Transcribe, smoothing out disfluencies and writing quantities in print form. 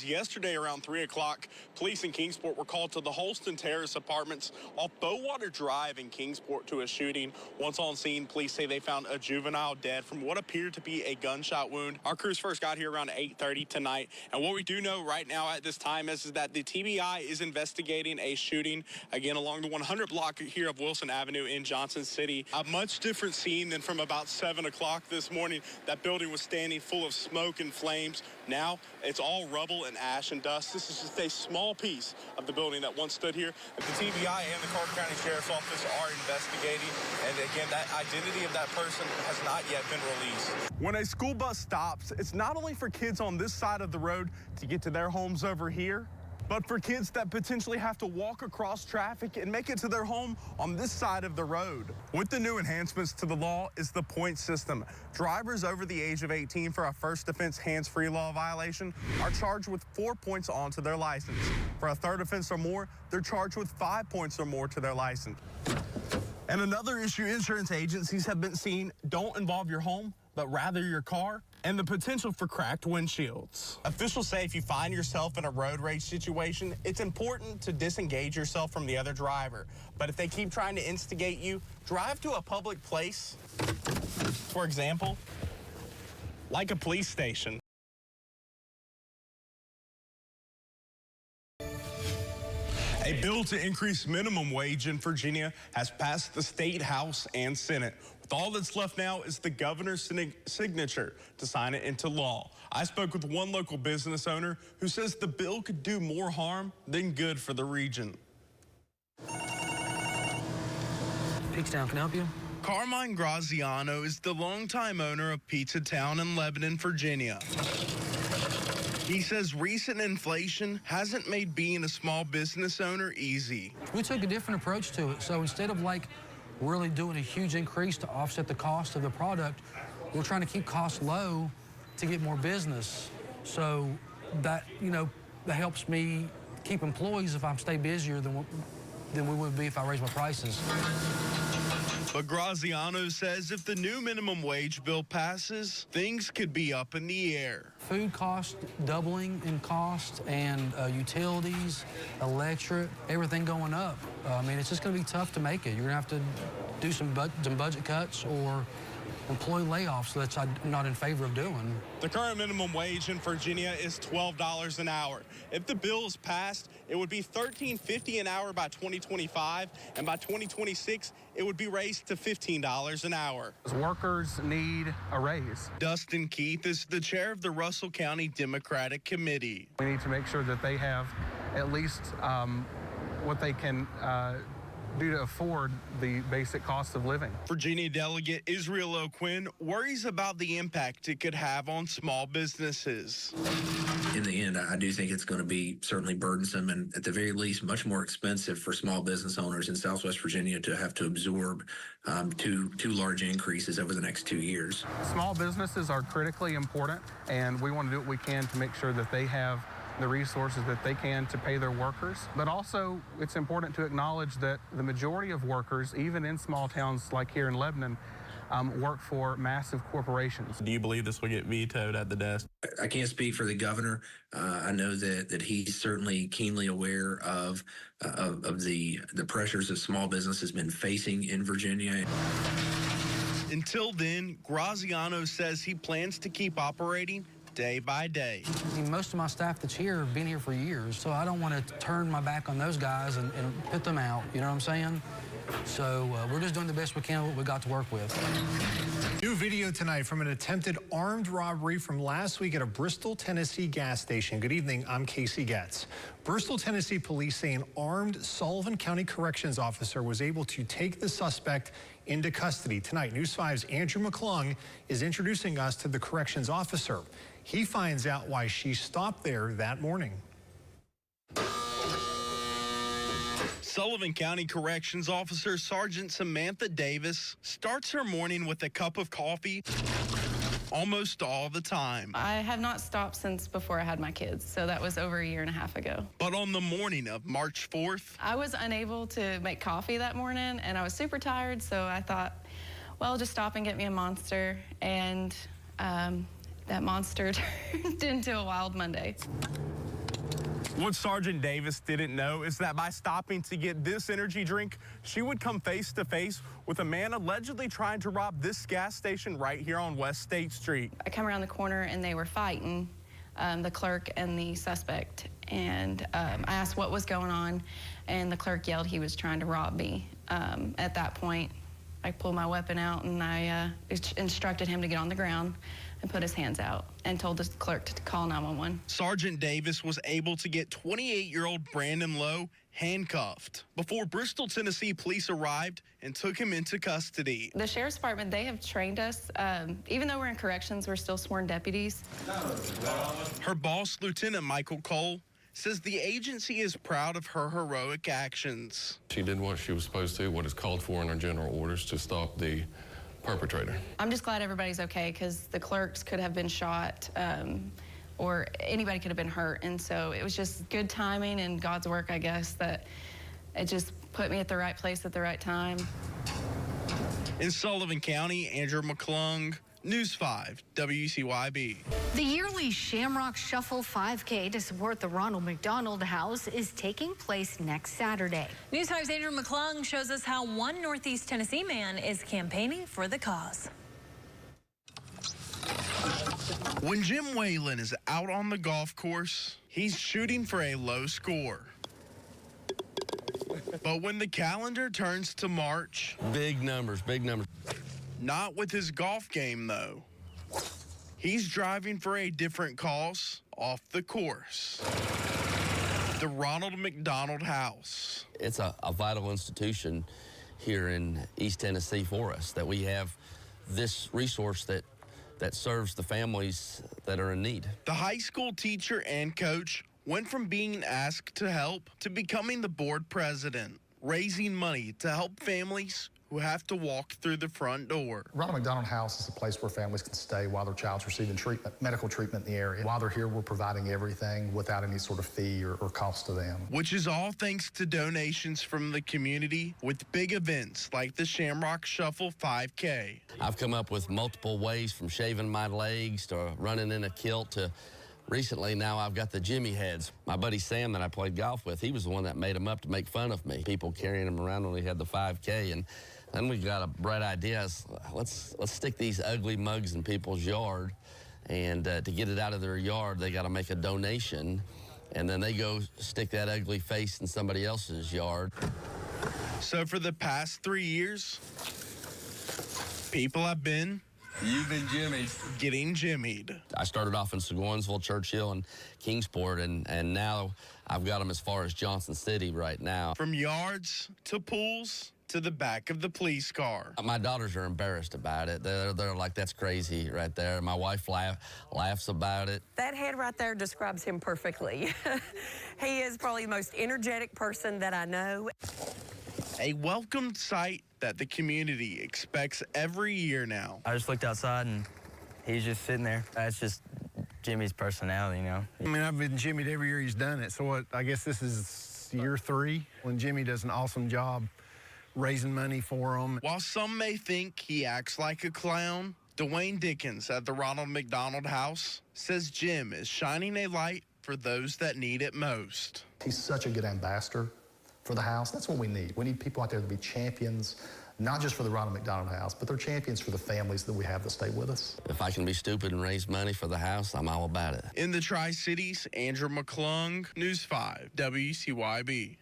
Yesterday around 3 o'clock, police in Kingsport were called to the Holston Terrace Apartments off Bowater Drive in Kingsport to a shooting. Once on scene, police say they found a juvenile dead from what appeared to be a gunshot wound. Our crews first got here around 8:30 tonight, and what we do know right now at this time is that the TBI is investigating a shooting, again, along the 100 block here of Wilson Avenue in Johnson City. A much different scene than from about 7 o'clock this morning. That building was standing full of smoke and flames. Now it's all rubble and ash and dust. This is just a small piece of the building that once stood here. The TBI and the Carter County Sheriff's Office are investigating, and again, that identity of that person has not yet been released. When a school bus stops, it's not only for kids on this side of the road to get to their homes over here, but for kids that potentially have to walk across traffic and make it to their home on this side of the road. With the new enhancements to the law is the point system. Drivers over the age of 18 for a first offense hands-free law violation are charged with 4 points onto their license. For a third offense or more, they're charged with 5 points or more to their license. And another issue insurance agencies have been seeing don't involve your home, but rather your car, and the potential for cracked windshields. Officials say if you find yourself in a road rage situation, it's important to disengage yourself from the other driver. But if they keep trying to instigate you, drive to a public place, for example, like a police station. A bill to increase minimum wage in Virginia has passed the State House and Senate. All that's left now is the governor's signature to sign it into law. I spoke with one local business owner who says the bill could do more harm than good for the region. Peakstown, can I help you? Carmine Graziano is the longtime owner of Pizza Town in Lebanon, Virginia. He says recent inflation hasn't made being a small business owner easy. We took a different approach to it. So instead of really doing a huge increase to offset the cost of the product, we're trying to keep costs low to get more business. So that, that helps me keep employees if I stay busier than we would be if I raise my prices. But Graziano says if the new minimum wage bill passes, things could be up in the air. Food costs doubling in cost, and utilities, electric, everything going up. I mean, it's just going to be tough to make it. You're going to have to do some budget cuts or employee layoffs, so that's I'm not in favor of doing. The current minimum wage in Virginia is $12 an hour. If the bill is passed, it would be $13.50 an hour by 2025, and by 2026, it would be raised to $15 an hour. Workers need a raise. Dustin Keith is the chair of the Russell County Democratic Committee. We need to make sure that they have at least what they can do to afford the basic cost of living. Virginia Delegate Israel O'Quinn worries about the impact it could have on small businesses. In the end, I do think it's going to be certainly burdensome and at the very least much more expensive for small business owners in Southwest Virginia to have to absorb two large increases over the next 2 years. Small businesses are critically important, and we want to do what we can to make sure that they have the resources that they can to pay their workers. But also, it's important to acknowledge that the majority of workers, even in small towns like here in Lebanon, work for massive corporations. Do you believe this will get vetoed at the desk? I can't speak for the governor. I know that he's certainly keenly aware of the pressures that small business has been facing in Virginia. Until then, Graziano says he plans to keep operating day by day. I mean, most of my staff that's here have been here for years, so I don't want to turn my back on those guys and put them out, you know what I'm saying? So we're just doing the best we can with what we got to work with. New video tonight from an attempted armed robbery from last week at a Bristol, Tennessee gas station. Good evening, I'm Casey Getz. Bristol, Tennessee police say an armed Sullivan County Corrections officer was able to take the suspect into custody. Tonight, News 5's Andrew McClung is introducing us to the corrections officer. He finds out why she stopped there that morning. Sullivan County Corrections Officer Sergeant Samantha Davis starts her morning with a cup of coffee almost all the time. I have not stopped since before I had my kids, so that was over 1.5 years ago. But on the morning of March 4th, I was unable to make coffee that morning, and I was super tired, so I thought, well, just stop and get me a Monster, and that Monster turned into a Wild Monday. What Sergeant Davis didn't know is that by stopping to get this energy drink, she would come face to face with a man allegedly trying to rob this gas station right here on West State Street. I come around the corner and they were fighting, the clerk and the suspect. And I asked what was going on, and the clerk yelled he was trying to rob me. At that point, I pulled my weapon out and I instructed him to get on the ground and put his hands out and told the clerk to call 911. Sergeant Davis was able to get 28-year-old Brandon Lowe handcuffed before Bristol, Tennessee police arrived and took him into custody. The Sheriff's Department, they have trained us. Even though we're in corrections, we're still sworn deputies. Her boss, Lieutenant Michael Cole, says the agency is proud of her heroic actions. She did what she was supposed to, what is called for in our general orders to stop the perpetrator. I'm just glad everybody's okay, because the clerks could have been shot or anybody could have been hurt. And so it was just good timing and God's work, I guess, that it just put me at the right place at the right time. In Sullivan County, Andrew McClung, News 5, WCYB. The yearly Shamrock Shuffle 5K to support the Ronald McDonald House is taking place next Saturday. News 5's Andrew McClung shows us how one Northeast Tennessee man is campaigning for the cause. When Jim Whalen is out on the golf course, he's shooting for a low score. But when the calendar turns to March, big numbers, big numbers. Not with his golf game, though. He's driving for a different cause off the course. The Ronald McDonald House. It's a vital institution here in East Tennessee for us, that we have this resource that serves the families that are in need. The high school teacher and coach went from being asked to help to becoming the board president, raising money to help families who have to walk through the front door. Ronald McDonald House is a place where families can stay while their child's receiving treatment, medical treatment in the area. While they're here, we're providing everything without any sort of fee or cost to them. Which is all thanks to donations from the community with big events like the Shamrock Shuffle 5K. I've come up with multiple ways, from shaving my legs to running in a kilt to recently now I've got the Jimmy heads. My buddy Sam that I played golf with, he was the one that made them up to make fun of me. People carrying them around when we had the 5K, and then we got a bright idea. Let's stick these ugly mugs in people's yard, and to get it out of their yard, they got to make a donation, and then they go stick that ugly face in somebody else's yard. So for the past 3 years, people have been You've been jimmied. Getting jimmied. I started off in Seguinsville, Churchill, and Kingsport, and now I've got them as far as Johnson City right now. From yards to pools to the back of the police car. My daughters are embarrassed about it. They're like, that's crazy right there. My wife laughs about it. That head right there describes him perfectly. He is probably the most energetic person that I know. A welcomed sight that the community expects every year now. I just looked outside and he's just sitting there. That's just Jimmy's personality, you know. I mean, I've been jimmied every year he's done it. So I guess this is year 3 when Jimmy does an awesome job raising money for him. While some may think he acts like a clown, Dwayne Dickens at the Ronald McDonald House says Jim is shining a light for those that need it most. He's such a good ambassador for the house. That's what we need. We need people out there to be champions, not just for the Ronald McDonald House, but they're champions for the families that we have that stay with us. If I can be stupid and raise money for the house, I'm all about it. In the Tri-Cities, Andrew McClung, News 5, WCYB.